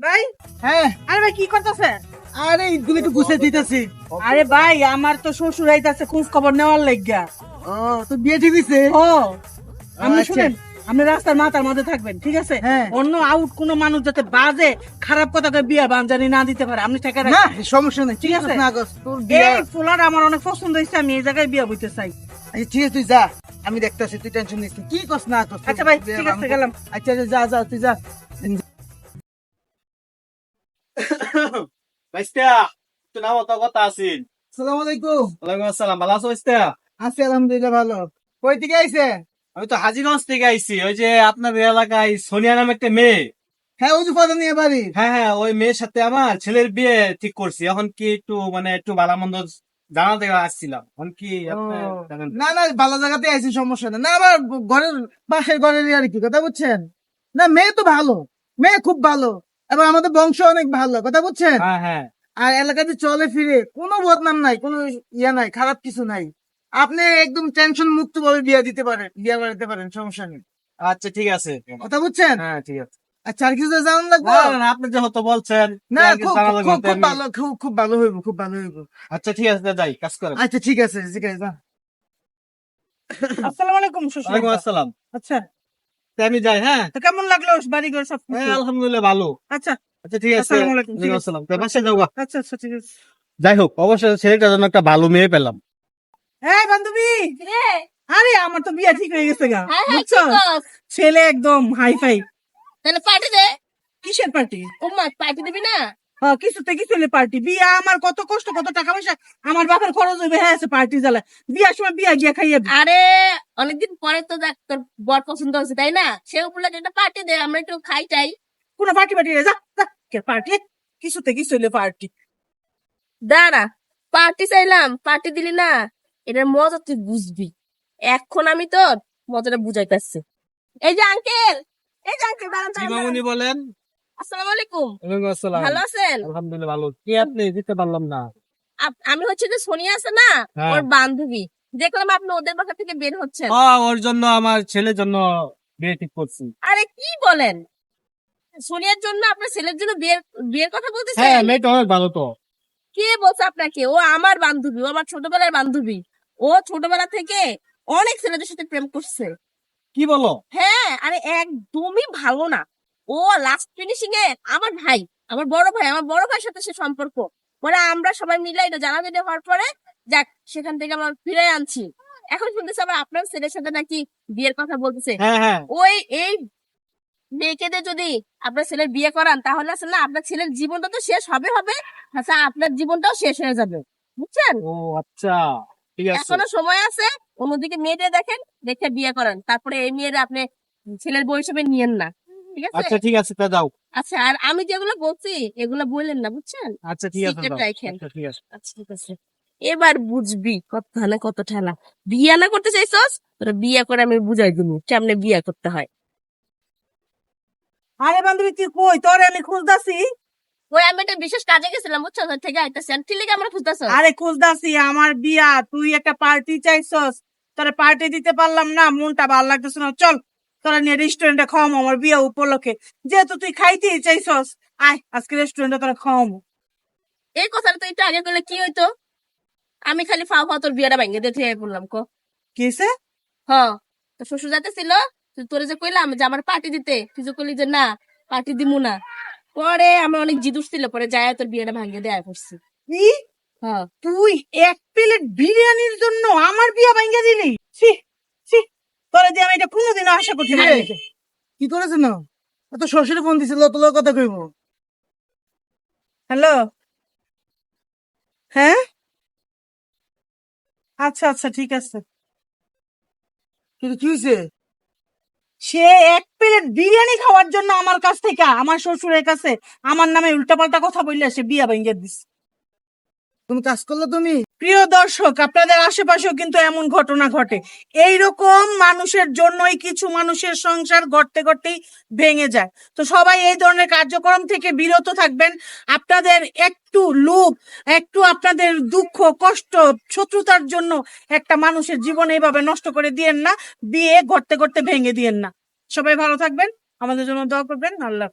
ভাই হ্যাঁ, আরে ভাই কি করতেছে? আরে ইটগুলো একটু গুছিয়ে দিতেছি। আরে ভাই আমার তো শ্বশুর আইতাছে খোঁজ খবর নেওয়ার লাগিয়া। ও, তো বিয়ে ঠিক হইছে? ও আপনি আচ্ছা। শুনেন, আপনি রাস্তার মাথার মধ্যে থাকবেন, ঠিক আছে? হ্যাঁ। অন্য আউট কোন মানুষ যাতে বাজে খারাপ কথা কয়ে বিয়া বানজানি না দিতে পারে, আপনি ঠেকা না, রাখবেন। সমস্যা নেই, ঠিক আছে? না গো, তোর বিয়ে। এই ফুলার আমার অনেক পছন্দ হয়েছে, আমি এই জায়গায় বিয়া বইতে চাই। আচ্ছা ঠিক আছে, তুই যা, আমি দেখতেছি, তুই টেনশন নিস না। কি কস না কস? আচ্ছা ভাই, ঠিক আছে, গেলাম। আচ্ছা আচ্ছা, যা যা, তুই যা। বাইস্তা তো নাম তো কথা আছেন। আসসালামু আলাইকুম। ওয়ালাইকুম আসসালাম, ভালো আছো বাইস্তা? আছি আলহামদুলিল্লাহ, ভালো। কই থেকে আইছে? আমি তো হাজীগঞ্জ থেকে আইছি। ওই যে আপনার এলাকায় সোনিয়া নামে একটা মেয়ে। হ্যাঁ, ওই যে পদা নিয়ে বাড়ি। হ্যাঁ হ্যাঁ, ওই মেয়ের সাথে আমার ছেলের বিয়ে ঠিক করছি। এখন কি একটু একটু ভালো মন্দ জানাতে আসছিলাম। এখন কি আপনি জানেন? না না, ভালো জায়গাতে আইছি, সমস্যা নেই। না, আমার ঘরের পাশের ঘরের আর কি, কথা বুঝছেন? না, মেয়ে তো ভালো, মেয়ে খুব ভালো, এবং আমাদের বংশ অনেক ভালো, কথা বুঝছেন? হ্যাঁ হ্যাঁ, আর এলাকাতে চলে ফিরে কোনো বদনাম নাই, কোনো ইয়া নাই, খারাপ কিছু নাই। আপনি একদম টেনশন মুক্ত ভাবে বিয়ে দিতে পারেন, বিয়ে বাড়াতে পারেন, সমস্যা নেই, আচ্ছা ঠিক আছে। কথা বুঝছেন? হ্যাঁ ঠিক আছে। আচ্ছা, আর কিছু জানান লাগবে? না না, আপনি যেহেতু বলছেন না, আর কিছু খুব জানা লাগবে খুব না, খুব আমি- ভালো, খুব খুব ভালো হইব, খুব ভালো হইব। আচ্ছা ঠিক আছে, যাই কাজ করেন। আচ্ছা ঠিক আছে, ঠিক আছে, যা। আসসালামু আলাইকুম শ্বশুর ওয়ালাইকুম আব্বা। আসসালাম। আচ্ছা, তা আমি যাই। হ্যাঁ তো কেমন লাগলো বাড়ি ঘর সব কিছু? হ্যাঁ, আলহামদুলিল্লাহ ভালো। আচ্ছা আচ্ছা ঠিক আছে, আসসালামু আলাইকুম, ঠিক ওয়ালাইকুম আছে। আসসালাম। তো বাসায় যাও গা। আচ্ছা আচ্ছা, ঠিক আছে। যাই হোক, অবশ্যই ছেলেটার জন্য একটা ভালো মেয়ে পেলাম। এই বান্ধবী, আরে আমার তো বিয়া ঠিক হয়ে গেছে গা, হ্যাঁ হ্যাঁ, বুঝছো? ঠিক আছে। ছেলে একদম হাই ফাই। তাহলে পার্টি দে। কিসের পার্টি? উম্মা পার্টি দিবি না? হ্যাঁ, কিছুতে কিছু পার্টি। বিয়া আমার কত কষ্ট, কত টাকা পয়সা আমার বাপের খরচ হইবে, হ্যাঁ আছে পার্টি জ্বালা। বিয়ার সময় বিয়া গিয়া খাইয়ে আরে অনেকদিন পরে তো দেখ তোর বর পছন্দ হয়েছে তাই না? সে উপলক্ষে একটা পার্টি দে, আমরা একটু খাই টাই। কোন পার্টি পার্টি যা যা, কে পার্টি? কিছুতে কিছু পার্টি। দাঁড়া, পার্টি চাইলাম, পার্টি দিলি না, এটার মজা তুই বুঝবি। এখন আমি তোর মজাটা বুঝাইতেছি। এই যে আঙ্কেল, এই যে আঙ্কেল, দাঁড়ান জি দাঁড়ান, মামুনি দাঁড়ান। বলেন। আসসালামু আলাইকুম। ওয়ালাইকুম আসসালাম। ভালো আছেন? আলহামদুলিল্লাহ ভালো। কি আপনি দিতে পারলাম না? আমি হচ্ছে যে সোনিয়া আছে না, হ্যাঁ। ওর বান্ধবী। দেখলাম আপনি ওদের বাসা থেকে বের হচ্ছেন। ওর জন্য, আমার ছেলের জন্য বিয়ে ঠিক করছি। আরে কি বলেন, সোনিয়ার জন্য আপনার ছেলের জন্য বিয়ের বিয়ের কথা হ্যাঁ, বলতেছেন? মেয়েটা অনেক ভালো তো। কে বলছে আপনাকে? ও আমার বান্ধবী, ও আমার ছোটবেলার বান্ধবী। ও ছোটবেলা থেকে অনেক ছেলেদের সাথে প্রেম করছে। কি বলো? হ্যাঁ, আরে একদমই ভালো না। ও লাস্ট ফিনিশিং এ আমার ভাই, আমার বড় ভাই, আমার বড় ভাইয়ের সাথে সে সম্পর্ক। পরে আমরা সবাই মিলে এটা জানাজানি হওয়ার পরে যাক, সেখান থেকে আমরা ফিরে আনছি। এখন শুনতেছি আবার আপনার ছেলের সাথে নাকি বিয়ের কথা বলতেছে। হ্যাঁ হ্যাঁ, ওই এই মেয়েকে দিয়ে যদি আপনার ছেলের বিয়ে করান, তাহলে আসলে না আপনার ছেলের জীবনটা তো শেষ হবে হবে, আচ্ছা আপনার জীবনটাও শেষ হয়ে যাবে, বুঝছেন? ও আচ্ছা, ঠিক আছে। এখনো সময় আছে। অন্যদিকে মেয়েটা দেখেন, দেখে বিয়ে করান, তারপরে এই মেয়ের আপনি ছেলের বউ হিসেবে নিয়েন না, ঠিক আছে? আচ্ছা ঠিক আছে, তা যাও। আচ্ছা, আর আমি যেগুলো বলছি এগুলো বললেন না, বুঝছেন? আচ্ছা ঠিক আছে, Secret যাও। রাখেন। আচ্ছা ঠিক আছে। আচ্ছা ঠিক আছে, এবার বুঝবি কত না কত ঠেলা। বিয়ে না করতে চাইছস, তোরা বিয়ে করে আমি বুঝাই দিব কেমনে বিয়ে করতে হয়। আরে বান্ধবী তুই কই? তোরে আমি খুঁজতাছি। ওই আমি একটা বিশেষ কাজে গেছিলাম, বুঝছো, ওখান থেকে আইতেছি। আর ঠিক আমরা খুঁজতেছ? আরে খুঁজতাছি, আমার বিয়া, তুই একটা পার্টি চাইছস, তোরে পার্টি দিতে পারলাম না, মনটা ভালো লাগতেছে না। চল তোরা নিয়ে রেস্টুরেন্টে খাওয়াবো আমার বিয়া উপলক্ষে, যেহেতু তুই খাইতেই চাইছস। আয় আজকে রেস্টুরেন্টে তোরা খাওয়াবো। এই কথাটা তো একটু আগে করলে কি হইতো? আমি খালি ফাও ফাও তোর বিয়েটা ভেঙে দিয়ে থেকে বললাম কো। কিসে? হ, তো শ্বশুর যাতে ছিল, তোরে যে কইলাম যে আমার পার্টি দিতে, তুই যে কইলি যে না পার্টি দিমু না। পরে আমার অনেক জিদ উঠছিল, পরে যায় তোর বিয়েটা ভাঙিয়ে দেয়া করছি। কি? হ্যাঁ, তুই এক প্লেট বিরিয়ানির জন্য আমার বিয়া ভাঙ্গা দিলি? ছি ছি, তোরা দিয়ে আমি এটা কোনোদিনও আশা করছি না। কিরে? কি করেছে না? এত শ্বশুরে ফোন দিছিল, তোর কথা কইব। হ্যালো, হ্যাঁ, আচ্ছা আচ্ছা, ঠিক আছে। কিন্তু কি হয়েছে? সে এক প্লেট বিরিয়ানি খাওয়ার জন্য আমার কাছ থেকে, আমার শ্বশুরের কাছে আমার নামে উল্টাপাল্টা কথা বললে সে বিয়া ভাঙ্গা দিস। তুমি কাজ করলে তুমি? প্রিয় দর্শক, আপনাদের আশেপাশেও কিন্তু এমন ঘটনা ঘটে। এইরকম মানুষের জন্যই কিছু মানুষের সংসার গড়তে গড়তেই ভেঙে যায়। তো সবাই এই ধরনের কার্যক্রম থেকে বিরত থাকবেন। আপনাদের একটু লোভ, একটু আপনাদের দুঃখ কষ্ট, শত্রুতার জন্য একটা মানুষের জীবন এইভাবে নষ্ট করে দিয়েন না। বিয়ে গড়তে গড়তে ভেঙে দিয়েন না। সবাই ভালো থাকবেন, আমাদের জন্য দোয়া করবেন। আল্লাহ।